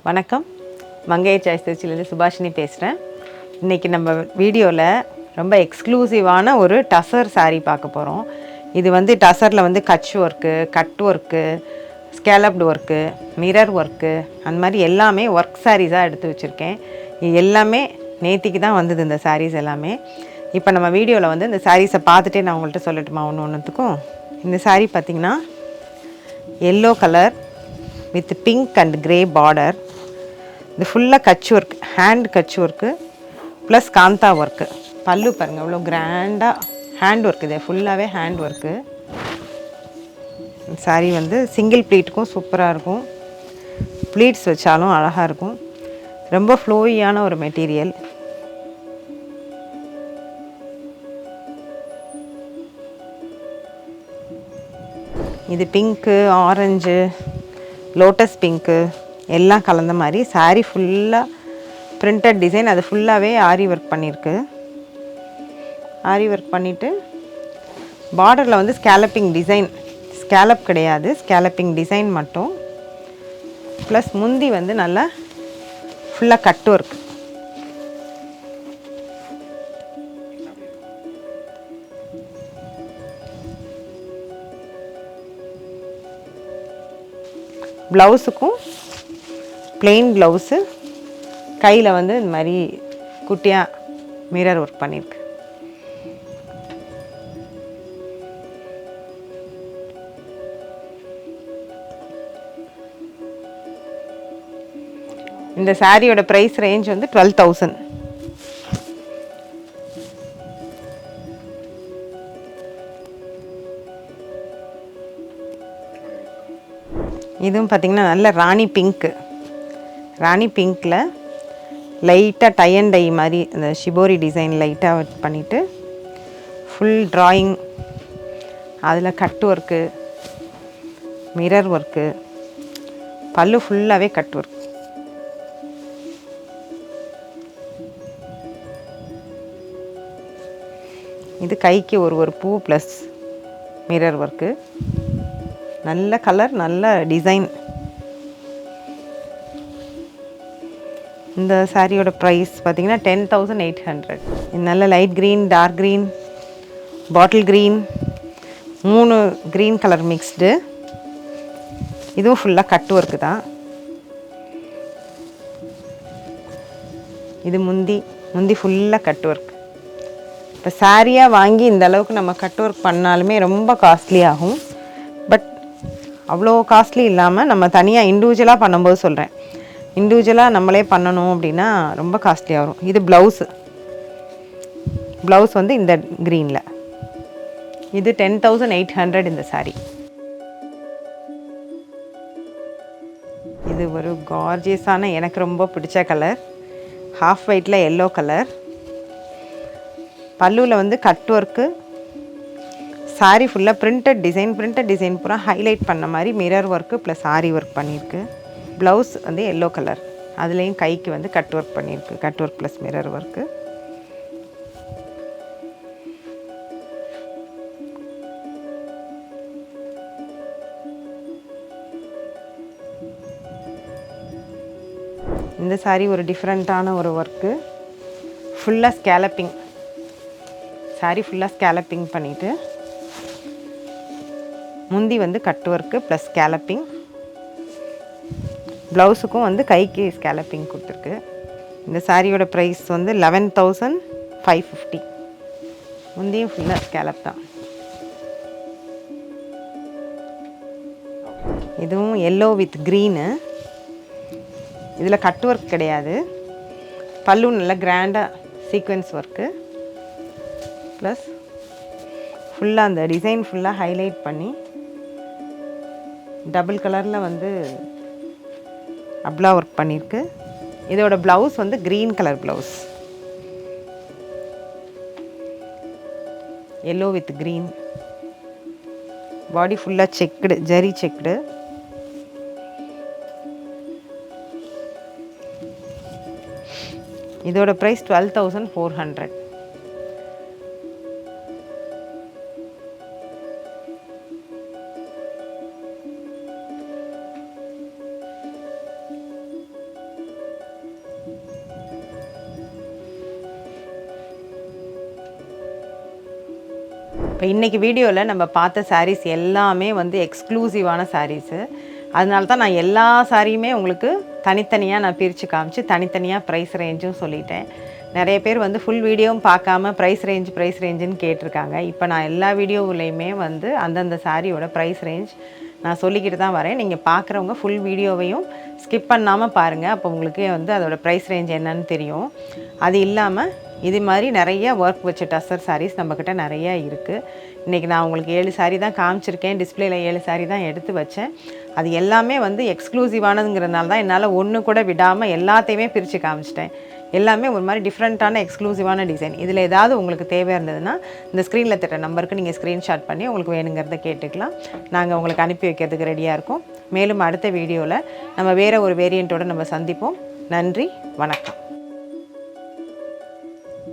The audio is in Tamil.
வணக்கம். மங்கை சாய்ஸ் திருச்சியிலேருந்து சுபாஷினி பேசுகிறேன். இன்றைக்கி நம்ம வீடியோவில் ரொம்ப எக்ஸ்க்ளூசிவான ஒரு டசர் சாரீ பார்க்க போகிறோம். இது வந்து டசரில் வந்து Kutch work, cut work, scalloped work, mirror work, அந்த மாதிரி எல்லாமே ஒர்க் சாரீஸாக எடுத்து வச்சுருக்கேன். இது எல்லாமே நேத்திக்கு தான் வந்தது இந்த சாரீஸ் எல்லாமே. இப்போ நம்ம வீடியோவில் வந்து இந்த சாரீஸை பார்த்துட்டே நான் உங்கள்கிட்ட சொல்லட்டுமா ஒன்றுத்துக்கும். இந்த சாரீ பார்த்திங்கன்னா yellow colour with pink and grey border. இது ஃபுல்லாக Kutch work, hand Kutch work plus kantha work. பல்லு பாருங்கள் இவ்வளோ கிராண்டாக ஹேண்ட் ஒர்க், இது ஃபுல்லாகவே ஹேண்ட் ஒர்க்கு. சாரீ வந்து சிங்கிள் ப்ளீட்டுக்கும் சூப்பராக இருக்கும், ப்ளீட்ஸ் வச்சாலும் அழகாக இருக்கும். ரொம்ப ஃப்ளோயியான ஒரு மெட்டீரியல். இது பிங்க்கு, ஆரஞ்சு, லோட்டஸ் பிங்க்கு எல்லாம் கலந்த மாதிரி சாரீ ஃபுல்லாக பிரிண்டட் டிசைன். அது ஃபுல்லாகவே ஆரி ஒர்க் பண்ணியிருக்கு. ஆரி ஒர்க் பண்ணிவிட்டு பார்டரில் வந்து ஸ்கேலப்பிங் டிசைன், ஸ்கேலப் கிடையாது, ஸ்கேலப்பிங் டிசைன் மட்டும். ப்ளஸ் முந்தி வந்து நல்லா ஃபுல்லாக கட் ஒர்க். ப்ளவுஸுக்கும் ப்ளெயின் ப்ளவுஸு, கையில் வந்து இந்த மாதிரி குட்டியாக மிரர் ஒர்க் பண்ணியிருக்கு. இந்த சாரியோட ப்ரைஸ் ரேஞ்ச் வந்து 12,000. இதுவும் பார்த்திங்கன்னா நல்ல ராணி பிங்க்கு. ராணி பிங்க்கில் லைட்டாக டை அண்ட் டை மாதிரி அந்த ஷிபோரி டிசைன் லைட்டாக பண்ணிவிட்டு ஃபுல் ட்ராயிங், அதில் கட் ஒர்க்கு, மிரர் ஒர்க்கு, பல்லு ஃபுல்லாகவே கட் ஒர்க். இது கைக்கு ஒரு பூ ப்ளஸ் மிரர் ஒர்க்கு. நல்ல கலர், நல்ல டிசைன். இந்த சாரியோட ப்ரைஸ் பார்த்திங்கன்னா 10,800. இது நல்ல light green, dark green, bottle green, 3 green colour mixed. இதுவும் ஃபுல்லாக கட் ஒர்க்கு தான். இது முந்தி ஃபுல்லாக கட் ஒர்க். இப்போ சாரியாக வாங்கி இந்த அளவுக்கு நம்ம கட் ஒர்க் பண்ணாலுமே ரொம்ப காஸ்ட்லி ஆகும். பட் அவ்வளோ காஸ்ட்லி இல்லாமல் நம்ம தனியாக இண்டிவிஜுவலாக பண்ணும்போது சொல்கிறேன், இண்டிவிஜுவலாக நம்மளே பண்ணணும் அப்படின்னா ரொம்ப காஸ்ட்லியாக வரும். இது ப்ளவுஸ் வந்து இந்த க்ரீனில். இது 10,800 இந்த சாரீ. இது ஒரு கார்ஜியஸான, எனக்கு ரொம்ப பிடிச்ச கலர், ஹாஃப் ஒயிட்டில் எல்லோ கலர். பல்லுவில் வந்து கட் ஒர்க்கு, சாரீ ஃபுல்லாக பிரிண்டட் டிசைன் பூரா ஹைலைட் பண்ண மாதிரி மிரர் ஒர்க்கு ப்ளஸ் ஆரி ஒர்க் பண்ணியிருக்கு. ப்ளவுஸ் வந்து எல்லோ கலர், அதுலேயும் கைக்கு வந்து கட் ஒர்க் பண்ணியிருக்கு, cut work plus mirror work. இந்த சாரீ ஒரு டிஃப்ரெண்ட்டான ஒரு ஒர்க்கு, ஃபுல்லாக ஸ்கேலப்பிங். சாரீ ஃபுல்லாக ஸ்கேலப்பிங் பண்ணிவிட்டு முந்தி வந்து கட் ஒர்க்கு ப்ளஸ் ஸ்கேலப்பிங். ப்ளவுஸுக்கும் வந்து கைக்கு ஸ்கேலப்பிங் கொடுத்துருக்கு. இந்த சாரியோட ப்ரைஸ் வந்து 11,550. முந்தியும் ஃபுல்லாக ஸ்கேலப் தான். இதுவும் எல்லோ வித் க்ரீனு. இதில் கட் ஒர்க் கிடையாது. பல்லு நல்லா கிராண்டாக சீக்வென்ஸ் ஒர்க்கு ப்ளஸ் ஃபுல்லாக அந்த டிசைன் ஃபுல்லாக ஹைலைட் பண்ணி டபுள் கலரில் வந்து அப்லா ஒர்க் பண்ணியிருக்கு. இதோட ப்ளவுஸ் வந்து green colour blouse, yellow with green. Body ஃபுல்லாக செக்குடு, ஜரி செக்குடு. இதோட ப்ரைஸ் 12,400. இப்போ இன்றைக்கி வீடியோவில் நம்ம பார்த்த சாரீஸ் எல்லாமே வந்து எக்ஸ்க்ளூசிவான சாரீஸு. அதனால தான் நான் எல்லா சாரியுமே உங்களுக்கு தனித்தனியாக நான் பிரித்து காமிச்சு தனித்தனியாக ப்ரைஸ் ரேஞ்சும் சொல்லிட்டேன். நிறைய பேர் வந்து ஃபுல் வீடியோவும் பார்க்காம ப்ரைஸ் ரேஞ்சுன்னு கேட்டிருக்காங்க. இப்போ நான் எல்லா வீடியோவிலையுமே வந்து அந்தந்த சாரியோட ப்ரைஸ் ரேஞ்ச் நான் சொல்லிக்கிட்டு தான் வரேன். நீங்கள் பார்க்குறவங்க ஃபுல் வீடியோவையும் ஸ்கிப் பண்ணாமல் பாருங்கள். அப்போ உங்களுக்கே வந்து அதோடய ப்ரைஸ் ரேஞ்ச் என்னன்னு தெரியும். அது இல்லாமல் இது மாதிரி நிறைய ஒர்க் வச்ச டசர் சாரீஸ் நம்மக்கிட்ட நிறையா இருக்குது. இன்றைக்கி நான் உங்களுக்கு 7 சாரீ தான் காமிச்சிருக்கேன். டிஸ்பிளேயில் 7 சாரீ தான் எடுத்து வச்சேன். அது எல்லாமே வந்து எக்ஸ்க்ளூசிவானதுங்கிறதுனால தான் என்னால் ஒன்று கூட விடாமல் எல்லாத்தையுமே பிரித்து காமிச்சிட்டேன். எல்லாமே ஒரு மாதிரி டிஃப்ரெண்ட்டான எக்ஸ்க்ளூசிவான டிசைன். இதில் ஏதாவது உங்களுக்கு தேவை இருந்ததுன்னா இந்த ஸ்க்ரீனில் தட்ட நம்பருக்கு நீங்கள் ஸ்க்ரீன்ஷாட் பண்ணி உங்களுக்கு வேணுங்கிறத கேட்டுக்கலாம். நாங்கள் உங்களுக்கு அனுப்பி வைக்கிறதுக்கு ரெடியாக இருக்கோம். மேலும் அடுத்த வீடியோவில் நம்ம வேறு ஒரு வேரியண்ட்டோடு நம்ம சந்திப்போம். நன்றி, வணக்கம்.